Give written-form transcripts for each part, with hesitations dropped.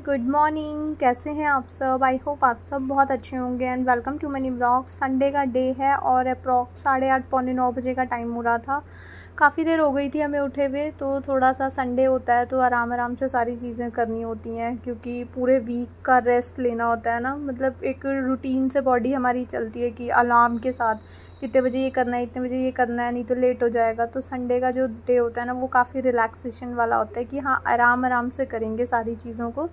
Good morning. कैसे हैं आप सब? आई होप आप सब बहुत अच्छे होंगे and welcome to money blog. Sunday का डे है और अप्रॉक्स 8:30 पौने 9 बजे का टाइम हो रहा था। काफ़ी देर हो गई थी हमें उठे हुए, तो थोड़ा सा संडे होता है तो आराम से सारी चीज़ें करनी होती हैं, क्योंकि पूरे वीक का रेस्ट लेना होता है ना। मतलब एक रूटीन से बॉडी हमारी चलती है कि अलार्म के साथ कितने बजे ये करना है, इतने बजे ये करना है, नहीं तो लेट हो जाएगा। तो संडे का जो डे होता है ना, वो काफ़ी रिलैक्सेशन वाला होता है कि हाँ आराम से करेंगे सारी चीज़ों को।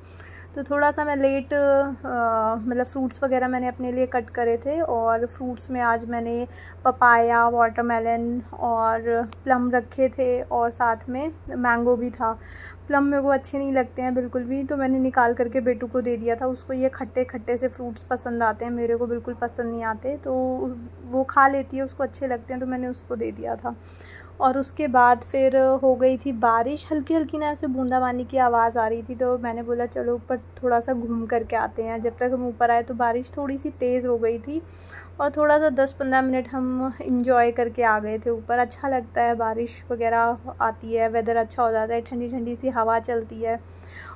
तो थोड़ा सा मैं लेट मतलब फ्रूट्स वगैरह मैंने अपने लिए कट करे थे, और फ्रूट्स में आज मैंने पपाया, वाटरमेलन और प्लम रखे थे, और साथ में मैंगो भी था। प्लम मेरे को अच्छे नहीं लगते हैं बिल्कुल भी, तो मैंने निकाल करके बेटू को दे दिया था। उसको ये खट्टे खट्टे से फ्रूट्स पसंद आते हैं, मेरे को बिल्कुल पसंद नहीं आते, तो वो खा लेती है, उसको अच्छे लगते हैं, तो मैंने उसको दे दिया था। और उसके बाद फिर हो गई थी बारिश, हल्की हल्की ना ऐसे बूंदाबांदी की आवाज़ आ रही थी, तो मैंने बोला चलो ऊपर थोड़ा सा घूम करके आते हैं। जब तक हम ऊपर आए तो बारिश थोड़ी सी तेज़ हो गई थी, और थोड़ा सा 10-15 मिनट हम इंजॉय करके आ गए थे ऊपर। अच्छा लगता है, बारिश वगैरह आती है, वेदर अच्छा हो जाता है, ठंडी ठंडी सी हवा चलती है।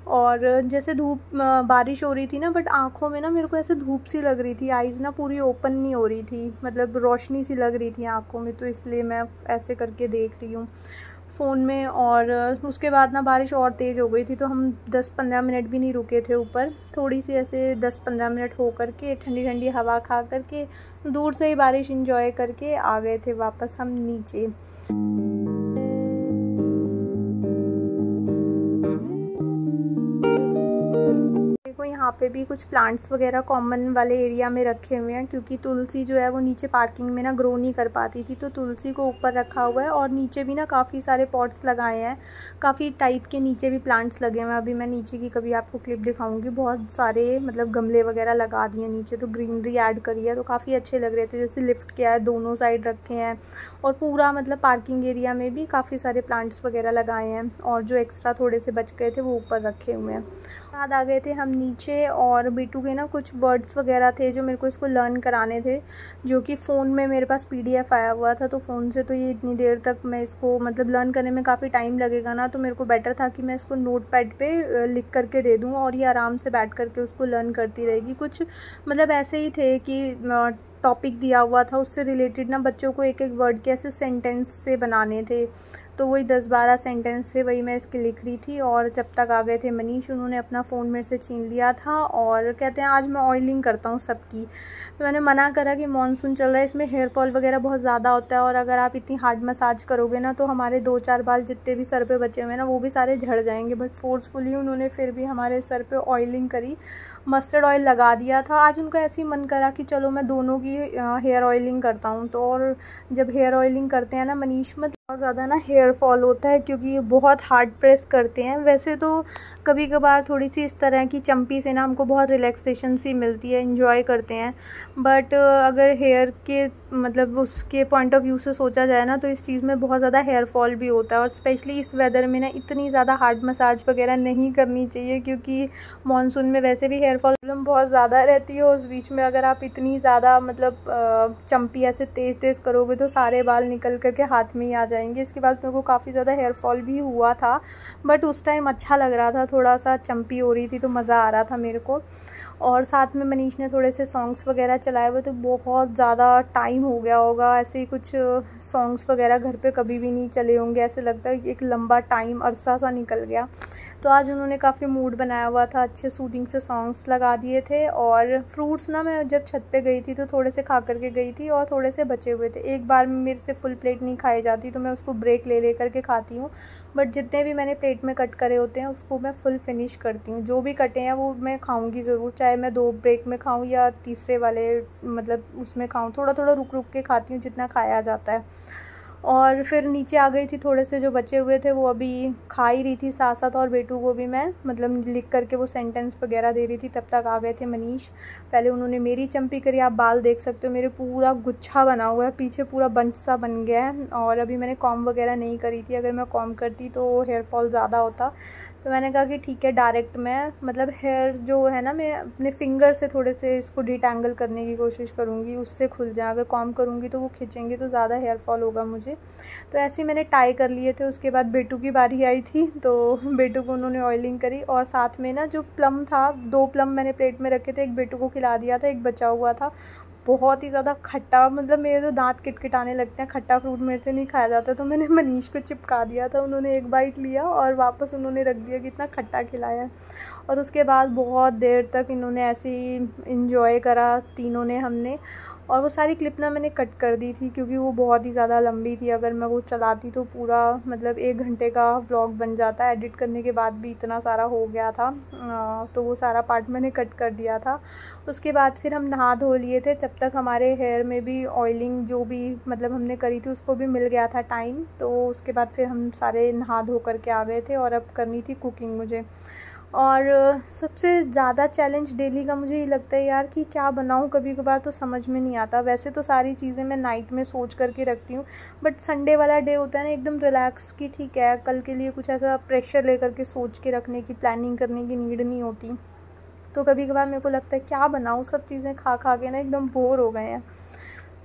और जैसे धूप बारिश हो रही थी ना, बट आँखों में ना मेरे को ऐसे धूप सी लग रही थी, आइज़ ना पूरी ओपन नहीं हो रही थी, मतलब रोशनी सी लग रही थी आँखों में, तो इसलिए मैं ऐसे करके देख रही हूँ फ़ोन में। और उसके बाद ना बारिश और तेज़ हो गई थी, तो हम 10-15 मिनट भी नहीं रुके थे ऊपर। थोड़ी सी ऐसे 10-15 मिनट हो करके ठंडी ठंडी हवा खा करके दूर से ही बारिश इंजॉय करके आ गए थे वापस हम नीचे। यहाँ पे भी कुछ प्लांट्स वगैरह कॉमन वाले एरिया में रखे हुए हैं, क्योंकि तुलसी जो है वो नीचे पार्किंग में ना ग्रो नहीं कर पाती थी, तो तुलसी को ऊपर रखा हुआ है। और नीचे भी ना काफ़ी सारे पॉट्स लगाए हैं, काफ़ी टाइप के नीचे भी प्लांट्स लगे हुए हैं। अभी मैं नीचे की कभी आपको क्लिप दिखाऊंगी, बहुत सारे मतलब गमले वगैरह लगा दिए नीचे, तो ग्रीनरी ऐड करी है, तो काफ़ी अच्छे लग रहे थे। जैसे लिफ्ट किया है, दोनों साइड रखे हैं, और पूरा मतलब पार्किंग एरिया में भी काफ़ी सारे प्लांट्स वगैरह लगाए हैं, और जो एक्स्ट्रा थोड़े से बच गए थे वो ऊपर रखे हुए हैं। बाद आ गए थे हम नीचे, और बीटू के ना कुछ वर्ड्स वगैरह थे जो मेरे को इसको लर्न कराने थे, जो कि फ़ोन में मेरे पास PDF आया हुआ था, तो फ़ोन से तो ये इतनी देर तक मैं इसको मतलब लर्न करने में काफ़ी टाइम लगेगा ना, तो मेरे को बेटर था कि मैं इसको नोटपैड पे लिख करके दे दूँ, और ये आराम से बैठ करके उसको लर्न करती रहेगी। कुछ मतलब ऐसे ही थे कि टॉपिक दिया हुआ था, उससे रिलेटेड ना बच्चों को एक एक वर्ड के ऐसे सेंटेंस से बनाने थे, तो वही 10-12 सेंटेंस थे, वही मैं इसकी लिख रही थी। और जब तक आ गए थे मनीष, उन्होंने अपना फ़ोन मेरे से छीन लिया था, और कहते हैं आज मैं ऑयलिंग करता हूँ सबकी। तो मैंने मना करा कि मानसून चल रहा है, इसमें हेयर फॉल वगैरह बहुत ज़्यादा होता है, और अगर आप इतनी हार्ड मसाज करोगे ना, तो हमारे 2-4 बाल जितने भी सर पे बचे हुए हैं ना, वो भी सारे झड़ जाएंगे। बट फोर्सफुली उन्होंने फिर भी हमारे सर पे ऑयलिंग करी, मस्टर्ड ऑयल लगा दिया था। आज उनका ऐसे ही मन करा कि चलो मैं दोनों की हेयर ऑयलिंग करता हूँ। तो और जब हेयर ऑयलिंग करते हैं ना मनीष, में बहुत ज़्यादा ना हेयर फॉल होता है, क्योंकि ये बहुत हार्ड प्रेस करते हैं। वैसे तो कभी कभार थोड़ी सी इस तरह की चंपी से ना हमको बहुत रिलैक्सेशन सी मिलती है, इंजॉय करते हैं, बट अगर हेयर के मतलब उसके पॉइंट ऑफ व्यू से सोचा जाए ना, तो इस चीज़ में बहुत ज़्यादा हेयर फॉल भी होता है। और स्पेशली इस वेदर में ना इतनी ज़्यादा हार्ड मसाज वगैरह नहीं करनी चाहिए, क्योंकि मानसून में वैसे भी हेयर फॉल प्रॉब्लम बहुत ज़्यादा रहती है। उस बीच में अगर आप इतनी ज़्यादा मतलब चंपी ऐसे तेज़ करोगे, तो सारे बाल निकल करके हाथ में ही आ जाएंगे। इसके बाद मेरे को काफ़ी ज़्यादा हेयर फॉल भी हुआ था, बट उस टाइम अच्छा लग रहा था, थोड़ा सा चंपी हो रही थी तो मज़ा आ रहा था मेरे को। और साथ में मनीष ने थोड़े से सॉन्ग्स वगैरह चलाए हुए, तो बहुत ज़्यादा टाइम हो गया होगा, ऐसे ही कुछ सॉन्ग्स वगैरह घर पे कभी भी नहीं चले होंगे, ऐसे लगता है कि एक लंबा टाइम अरसा सा निकल गया। तो आज उन्होंने काफ़ी मूड बनाया हुआ था, अच्छे सूदिंग से सॉन्ग्स लगा दिए थे। और फ्रूट्स ना मैं जब छत पे गई थी तो थोड़े से खा करके गई थी, और थोड़े से बचे हुए थे। एक बार में मेरे से फुल प्लेट नहीं खाई जाती, तो मैं उसको ब्रेक ले करके खाती हूँ, बट जितने भी मैंने प्लेट में कट करे होते हैं उसको मैं फुल फिनिश करती हूँ। जो भी कटे हैं वो मैं खाऊँगी ज़रूर, चाहे मैं 2 ब्रेक में खाऊँ या तीसरे वाले मतलब उसमें खाऊँ। थोड़ा थोड़ा रुक के खाती हूँ जितना खाया जाता है। और फिर नीचे आ गई थी, थोड़े से जो बचे हुए थे वो अभी खा ही रही थी साथ साथ, और बेटू को भी मैं मतलब लिख करके वो सेंटेंस वगैरह दे रही थी। तब तक आ गए थे मनीष। पहले उन्होंने मेरी चंपी करी, आप बाल देख सकते हो मेरे पूरा गुच्छा बना हुआ है, पीछे पूरा बंच सा बन गया है। और अभी मैंने कॉम्ब वगैरह नहीं करी थी, अगर मैं कॉम्ब करती तो हेयर फॉल ज़्यादा होता, तो मैंने कहा कि ठीक है, डायरेक्ट मैं मतलब हेयर जो है ना, मैं अपने फिंगर से थोड़े से इसको डिटैंगल करने की कोशिश करूँगी, उससे खुल जाए। अगर कॉम्ब करूँगी तो वो खींचेंगे तो ज़्यादा हेयर फॉल होगा मुझे। तो ऐसे ही मैंने टाई कर लिए थे। उसके बाद बेटू की बारी आई थी, तो बेटू को उन्होंने ऑयलिंग करी, और साथ में ना जो प्लम था, 2 प्लम मैंने प्लेट में रखे थे, एक बेटू को खिला दिया था, एक बचा हुआ था। बहुत ही ज़्यादा खट्टा, मतलब मेरे तो दांत किटकिटाने लगते हैं, खट्टा फ्रूट मेरे से नहीं खाया जाता, तो मैंने मनीष को चिपका दिया था। उन्होंने एक बाइट लिया और वापस उन्होंने रख दिया कि इतना खट्टा खिलाया है। और उसके बाद बहुत देर तक इन्होंने ऐसे ही इंजॉय करा तीनों ने, हमने। और वो सारी क्लिप ना मैंने कट कर दी थी, क्योंकि वो बहुत ही ज़्यादा लंबी थी। अगर मैं वो चलाती तो पूरा मतलब 1 घंटे का व्लॉग बन जाता। एडिट करने के बाद भी इतना सारा हो गया था, तो वो सारा पार्ट मैंने कट कर दिया था। उसके बाद फिर हम नहा धो लिए थे। तब तक हमारे हेयर में भी ऑयलिंग जो भी मतलब हमने करी थी उसको भी मिल गया था टाइम। तो उसके बाद फिर हम सारे नहा धो करके आ गए थे, और अब करनी थी कुकिंग मुझे। और सबसे ज़्यादा चैलेंज डेली का मुझे ये लगता है यार कि क्या बनाऊँ। कभी कभार तो समझ में नहीं आता। वैसे तो सारी चीज़ें मैं नाइट में सोच करके रखती हूँ, बट संडे वाला डे होता है ना एकदम रिलैक्स की, ठीक है कल के लिए कुछ ऐसा प्रेशर लेकर के सोच के रखने की, प्लानिंग करने की नीड नहीं होती। तो कभी कभार मेरे को लगता है क्या बनाऊँ, सब चीज़ें खा खा के ना एकदम बोर हो गए हैं।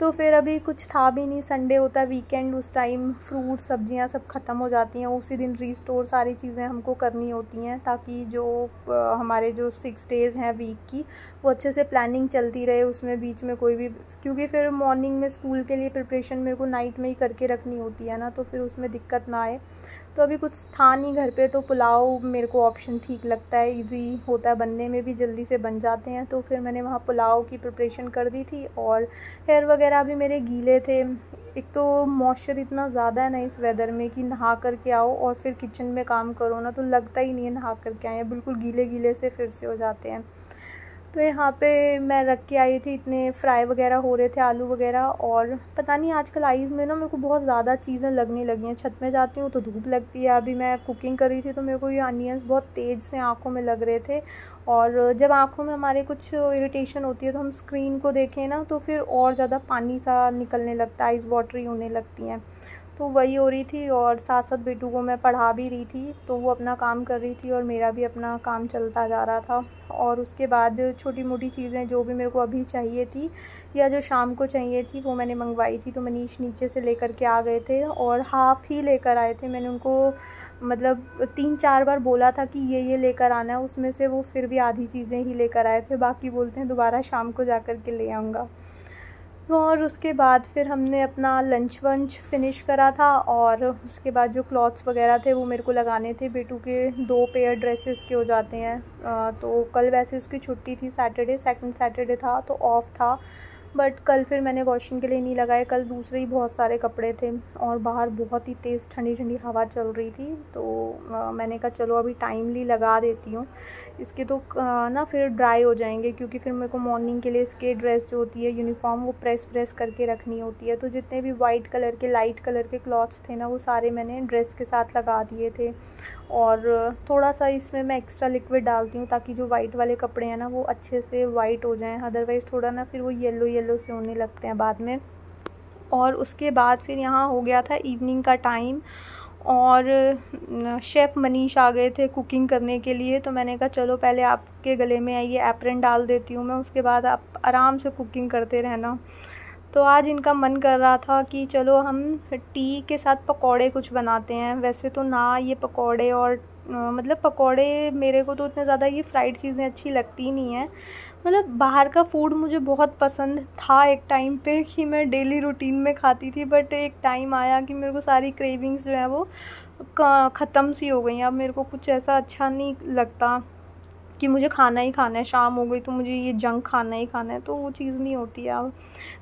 तो फिर अभी कुछ था भी नहीं, संडे होता है वीकेंड, उस टाइम फ्रूट सब्जियां सब ख़त्म हो जाती हैं। उसी दिन रीस्टोर सारी चीज़ें हमको करनी होती हैं, ताकि जो हमारे जो 6 डेज़ हैं वीक की, वो अच्छे से प्लानिंग चलती रहे। उसमें बीच में कोई भी, क्योंकि फिर मॉर्निंग में स्कूल के लिए प्रिपरेशन मेरे को नाइट में ही करके रखनी होती है ना, तो फिर उसमें दिक्कत ना आए। तो अभी कुछ था नहीं घर पे, तो पुलाव मेरे को ऑप्शन ठीक लगता है, इजी होता है बनने में भी, जल्दी से बन जाते हैं। तो फिर मैंने वहाँ पुलाव की प्रिपरेशन कर दी थी। और हेयर वगैरह भी मेरे गीले थे। एक तो मॉइस्चर इतना ज़्यादा है ना इस वेदर में कि नहा करके आओ और फिर किचन में काम करो ना, तो लगता ही नहीं है नहा करके आए हैं, बिल्कुल गीले गीले से फिर से हो जाते हैं। तो यहाँ पे मैं रख के आई थी, इतने फ्राई वगैरह हो रहे थे आलू वगैरह। और पता नहीं आजकल आईज़ में ना मेरे को बहुत ज़्यादा चीज़ें लगने लगी हैं। छत में जाती हूँ तो धूप लगती है। अभी मैं कुकिंग कर रही थी तो मेरे को ये अनियंस बहुत तेज़ से आँखों में लग रहे थे। और जब आँखों में हमारे कुछ इरिटेशन होती है तो हम स्क्रीन को देखें ना, तो फिर और ज़्यादा पानी सा निकलने लगता है, आइज़ वाटरी होने लगती हैं। तो वही हो रही थी, और साथ साथ बेटू को मैं पढ़ा भी रही थी, तो वो अपना काम कर रही थी और मेरा भी अपना काम चलता जा रहा था। और उसके बाद छोटी मोटी चीज़ें जो भी मेरे को अभी चाहिए थी या जो शाम को चाहिए थी वो मैंने मंगवाई थी। तो मनीष नीचे से लेकर के आ गए थे, और हाफ़ ही लेकर आए थे। मैंने उनको मतलब 3-4 बार बोला था कि ये लेकर आना है, उसमें से वो फिर भी आधी चीज़ें ही लेकर आए थे, बाकी बोलते हैं दोबारा शाम को जा कर के ले आऊँगा। और उसके बाद फिर हमने अपना लंच वंच फिनिश करा था, और उसके बाद जो क्लॉथ्स वगैरह थे वो मेरे को लगाने थे। बेटू के 2 पेयर ड्रेसेस के हो जाते हैं। तो कल वैसे उसकी छुट्टी थी, सैटरडे, सेकंड सैटरडे था तो ऑफ़ था, बट कल फिर मैंने वॉशिंग के लिए नहीं लगाए। कल दूसरे ही बहुत सारे कपड़े थे, और बाहर बहुत ही तेज़ ठंडी ठंडी हवा चल रही थी। तो मैंने कहा चलो अभी टाइमली लगा देती हूँ इसके, तो ना फिर ड्राई हो जाएंगे, क्योंकि फिर मेरे को मॉर्निंग के लिए इसके ड्रेस जो होती है यूनिफॉर्म, वो प्रेस करके रखनी होती है। तो जितने भी वाइट कलर के, लाइट कलर के क्लॉथ्स थे ना, वो सारे मैंने ड्रेस के साथ लगा दिए थे। और थोड़ा सा इसमें मैं एक्स्ट्रा लिक्विड डालती हूँ, ताकि जो वाइट वाले कपड़े हैं ना वो अच्छे से वाइट हो जाएं, अदरवाइज़ थोड़ा ना फिर वो येलो से होने लगते हैं बाद में। और उसके बाद फिर यहाँ हो गया था इवनिंग का टाइम, और शेफ़ मनीष आ गए थे कुकिंग करने के लिए। तो मैंने कहा चलो पहले आपके गले में ये एप्रन डाल देती हूँ मैं, उसके बाद आप आराम से कुकिंग करते रहना। तो आज इनका मन कर रहा था कि चलो हम टी के साथ पकौड़े कुछ बनाते हैं। वैसे तो ना ये पकौड़े और मतलब पकौड़े मेरे को तो इतने ज़्यादा ये फ्राइड चीज़ें अच्छी लगती नहीं हैं। मतलब बाहर का फ़ूड मुझे बहुत पसंद था एक टाइम पे, कि मैं डेली रूटीन में खाती थी, बट एक टाइम आया कि मेरे को सारी क्रेविंग्स जो है वो ख़त्म सी हो गई। अब मेरे को कुछ ऐसा अच्छा नहीं लगता कि मुझे खाना ही खाना है, शाम हो गई तो मुझे ये जंक खाना ही खाना है, तो वो चीज़ नहीं होती है अब।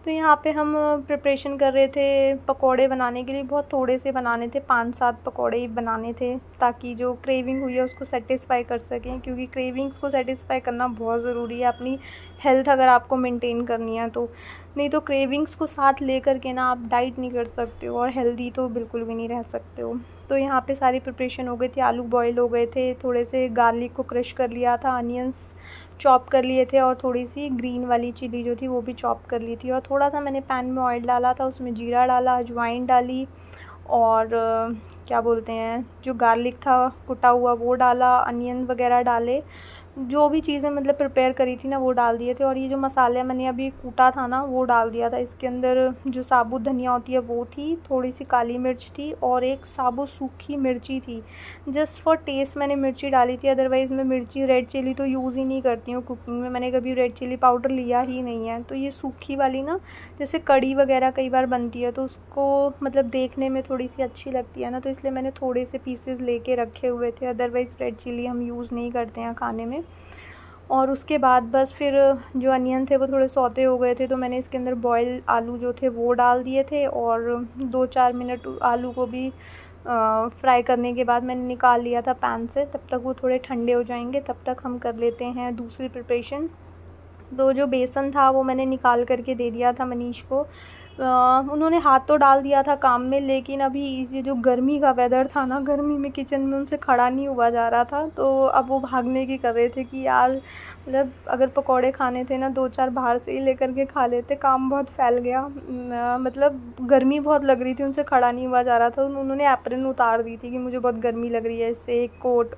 तो यहाँ पे हम प्रिपरेशन कर रहे थे पकोड़े बनाने के लिए। बहुत थोड़े से बनाने थे, 5-7 पकोड़े ही बनाने थे, ताकि जो क्रेविंग हुई है उसको सेटिस्फाई कर सकें, क्योंकि क्रेविंग्स को सेटिस्फाई करना बहुत ज़रूरी है अपनी हेल्थ अगर आपको मेंटेन करनी है तो। नहीं तो क्रेविंग्स को साथ ले कर के ना आप डाइट नहीं कर सकते हो, और हेल्दी तो बिल्कुल भी नहीं रह सकते हो। तो यहाँ पे सारी प्रिपरेशन हो गई थी, आलू बॉईल हो गए थे, थोड़े से गार्लिक को क्रश कर लिया था, अनियंस चॉप कर लिए थे, और थोड़ी सी ग्रीन वाली चिली जो थी वो भी चॉप कर ली थी। और थोड़ा सा मैंने पैन में ऑयल डाला था, उसमें जीरा डाला, अजवाइन डाली, और क्या बोलते हैं, जो गार्लिक था कुटा हुआ वो डाला, अनियन वगैरह डाले, जो भी चीज़ें मतलब प्रिपेयर करी थी ना वो डाल दिए थे। और ये जो मसाले मैंने अभी कूटा था ना वो डाल दिया था। इसके अंदर जो साबुत धनिया होती है वो थी, थोड़ी सी काली मिर्च थी और एक साबुत सूखी मिर्ची थी। जस्ट फॉर टेस्ट मैंने मिर्ची डाली थी, अदरवाइज़ मैं मिर्ची रेड चिली तो यूज़ ही नहीं करती हूँ कुकिंग में, मैंने कभी रेड चिली पाउडर लिया ही नहीं है। तो ये सूखी वाली ना, जैसे कड़ी वगैरह कई बार बनती है तो उसको मतलब देखने में थोड़ी सी अच्छी लगती है ना, तो इसलिए मैंने थोड़े से पीसेस लेके रखे हुए थे। अदरवाइज़ रेड चिली हम यूज़ नहीं करते हैं खाने में। और उसके बाद बस फिर जो अनियन थे वो थोड़े सौते हो गए थे, तो मैंने इसके अंदर बॉयल आलू जो थे वो डाल दिए थे। और 2-4 मिनट आलू को भी फ्राई करने के बाद मैंने निकाल लिया था पैन से। तब तक वो थोड़े ठंडे हो जाएंगे, तब तक हम कर लेते हैं दूसरी प्रिपरेशन। तो जो बेसन था वो मैंने निकाल करके दे दिया था मनीष को। उन्होंने हाथ तो डाल दिया था काम में, लेकिन अभी ये जो गर्मी का वेदर था ना, गर्मी में किचन में उनसे खड़ा नहीं हुआ जा रहा था। तो अब वो भागने की कर रहे थे कि यार मतलब अगर पकौड़े खाने थे ना 2-4 बाहर से ही लेकर के खा लेते, काम बहुत फैल गया। मतलब गर्मी बहुत लग रही थी, उनसे खड़ा नहीं हुआ जा रहा था। उन्होंने एप्रन उतार दी थी कि मुझे बहुत गर्मी लग रही है, इससे एक कोट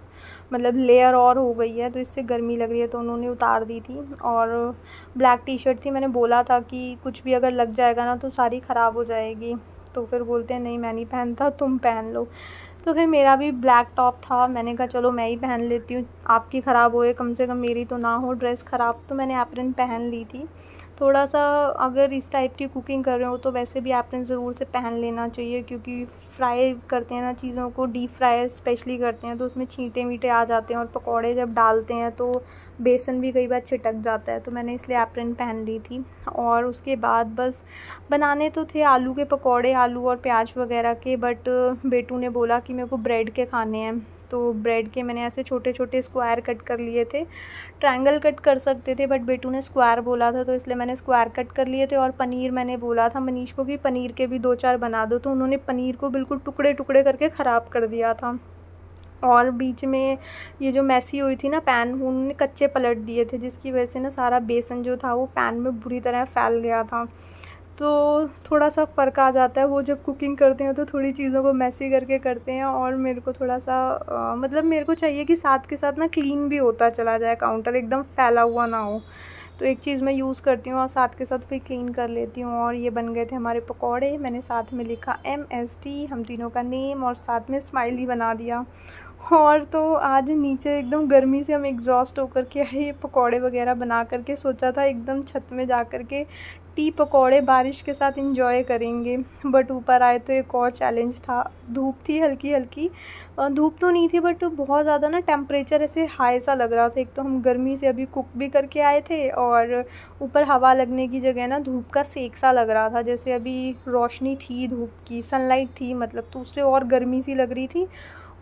मतलब लेयर और हो गई है तो इससे गर्मी लग रही है, तो उन्होंने उतार दी थी। और ब्लैक टी शर्ट थी, मैंने बोला था कि कुछ भी अगर लग जाएगा ना तो सारी ख़राब हो जाएगी। तो फिर बोलते हैं नहीं मैं नहीं पहनता, तुम पहन लो। तो फिर मेरा भी ब्लैक टॉप था, मैंने कहा चलो मैं ही पहन लेती हूँ, आपकी ख़राब होए कम से कम मेरी तो ना हो ड्रेस ख़राब। तो मैंने एप्रन पहन ली थी। थोड़ा सा अगर इस टाइप की कुकिंग कर रहे हो तो वैसे भी एप्रन ज़रूर से पहन लेना चाहिए, क्योंकि फ्राई करते हैं ना चीज़ों को, डीप फ्राई स्पेशली करते हैं तो उसमें छींटे मीटे आ जाते हैं, और पकौड़े जब डालते हैं तो बेसन भी कई बार छिटक जाता है। तो मैंने इसलिए एप्रन पहन ली थी। और उसके बाद बस बनाने तो थे आलू के पकौड़े, आलू और प्याज वगैरह के, बट बेटू ने बोला कि मेरे को ब्रेड के खाने हैं। तो ब्रेड के मैंने ऐसे छोटे छोटे स्क्वायर कट कर लिए थे। ट्रायंगल कट कर सकते थे बट बेटू ने स्क्वायर बोला था, तो इसलिए मैंने स्क्वायर कट कर लिए थे। और पनीर मैंने बोला था मनीष को कि पनीर के भी 2-4 बना दो, तो उन्होंने पनीर को बिल्कुल टुकड़े टुकड़े करके ख़राब कर दिया था। और बीच में ये जो मैसी हुई थी ना पैन, उन्होंने कच्चे पलट दिए थे, जिसकी वजह से ना सारा बेसन जो था वो पैन में बुरी तरह फैल गया था। तो थोड़ा सा फ़र्क आ जाता है, वो जब कुकिंग करते हैं तो थोड़ी चीज़ों को मैसी करके करते हैं, और मेरे को थोड़ा सा मतलब मेरे को चाहिए कि साथ के साथ ना क्लीन भी होता चला जाए, काउंटर एकदम फैला हुआ ना हो। तो एक चीज़ मैं यूज़ करती हूँ और साथ के साथ फिर क्लीन कर लेती हूँ। और ये बन गए थे हमारे पकौड़े, मैंने साथ में लिखा MST हम तीनों का नेम, और साथ में स्माइली बना दिया। और तो आज नीचे एकदम गर्मी से हम एग्जॉस्ट होकर के आए, पकौड़े वगैरह बना करके सोचा था एकदम छत में जा कर के टी पकौड़े बारिश के साथ इंजॉय करेंगे, बट ऊपर आए तो एक और चैलेंज था। धूप थी हल्की हल्की, धूप तो नहीं थी बट बहुत ज़्यादा ना टेम्परेचर ऐसे हाई सा लग रहा था। एक तो हम गर्मी से अभी कुक भी करके आए थे, और ऊपर हवा लगने की जगह ना धूप का सेक सा लग रहा था, जैसे अभी रोशनी थी धूप की, सनलाइट थी मतलब, तो उससे और गर्मी सी लग रही थी।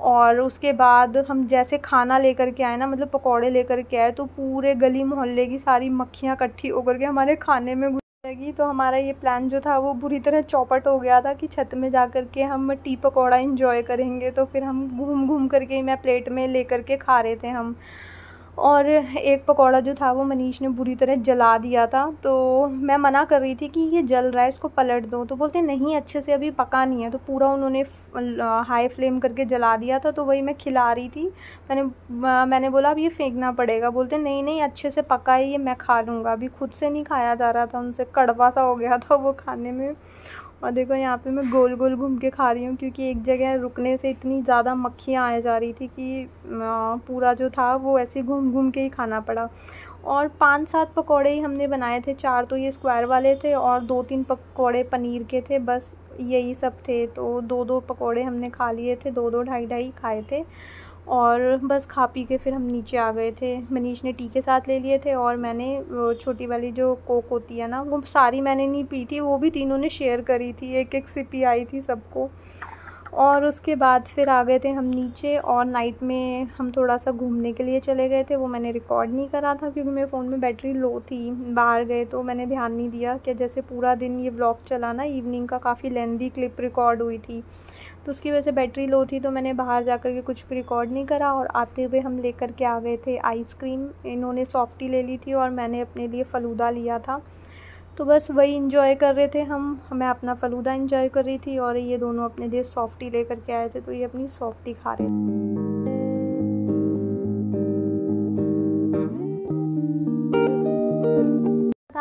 और उसके बाद हम जैसे खाना लेकर के आए ना, मतलब पकौड़े लेकर के आए, तो पूरे गली मोहल्ले की सारी मक्खियाँ इकट्ठी होकर के हमारे खाने में लगी। तो हमारा ये प्लान जो था वो बुरी तरह चौपट हो गया था कि छत में जा कर के हम टी पकौड़ा एंजॉय करेंगे। तो फिर हम घूम घूम करके मैं प्लेट में लेकर के खा रहे थे हम। और एक पकौड़ा जो था वो मनीष ने बुरी तरह जला दिया था, तो मैं मना कर रही थी कि ये जल रहा है इसको पलट दो, तो बोलते नहीं अच्छे से अभी पका नहीं है, तो पूरा उन्होंने हाई फ्लेम करके जला दिया था। तो वही मैं खिला रही थी, मैंने बोला अब ये फेंकना पड़ेगा, बोलते नहीं नहीं अच्छे से पका है ये, मैं खा लूँगा। अभी खुद से नहीं खाया जा रहा था उनसे, कड़वा सा हो गया था वो खाने में। और देखो यहाँ पे मैं गोल गोल घूम के खा रही हूँ, क्योंकि एक जगह रुकने से इतनी ज़्यादा मक्खियाँ आ जा रही थी कि पूरा जो था वो ऐसे घूम घूम के ही खाना पड़ा। और 5-7 पकौड़े ही हमने बनाए थे, 4 तो ये स्क्वायर वाले थे और 2-3 पकौड़े पनीर के थे, बस यही सब थे। तो 2-2 पकौड़े हमने खा लिए थे, 2-2 ढाई-ढाई खाए थे। और बस खा पी के फिर हम नीचे आ गए थे। मनीष ने टी के साथ ले लिए थे, और मैंने वो छोटी वाली जो कोक होती है ना, वो सारी मैंने नहीं पी थी, वो भी तीनों ने शेयर करी थी, एक एक सिप ही आई थी सबको। और उसके बाद फिर आ गए थे हम नीचे, और नाइट में हम थोड़ा सा घूमने के लिए चले गए थे। वो मैंने रिकॉर्ड नहीं करा था क्योंकि मेरे फ़ोन में बैटरी लो थी, बाहर गए तो मैंने ध्यान नहीं दिया कि जैसे पूरा दिन ये व्लॉग चला ना, इवनिंग का काफ़ी लेंदी क्लिप रिकॉर्ड हुई थी, तो उसकी वजह से बैटरी लो थी, तो मैंने बाहर जा कर के कुछ भी रिकॉर्ड नहीं करा। और आते हुए हम लेकर के आ गए थे आइसक्रीम, इन्होंने सॉफ्टी ले ली थी और मैंने अपने लिए फ़लूदा लिया था। तो बस वही इंजॉय कर रहे थे हम। मैं अपना फ़लूदा इंजॉय कर रही थी और ये दोनों अपने लिए सॉफ्टी लेकर के आए थे, तो ये अपनी सॉफ्टी खा रहे थे।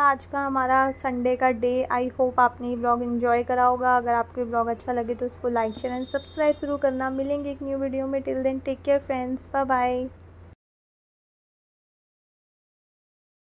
आज का हमारा संडे का डे। आई होप आपने ये ब्लॉग एंजॉय करा होगा। अगर आपको ये ब्लॉग अच्छा लगे तो इसको लाइक शेयर एंड सब्सक्राइब जरूर करना। मिलेंगे एक न्यू वीडियो में। Till then take care friends, bye bye.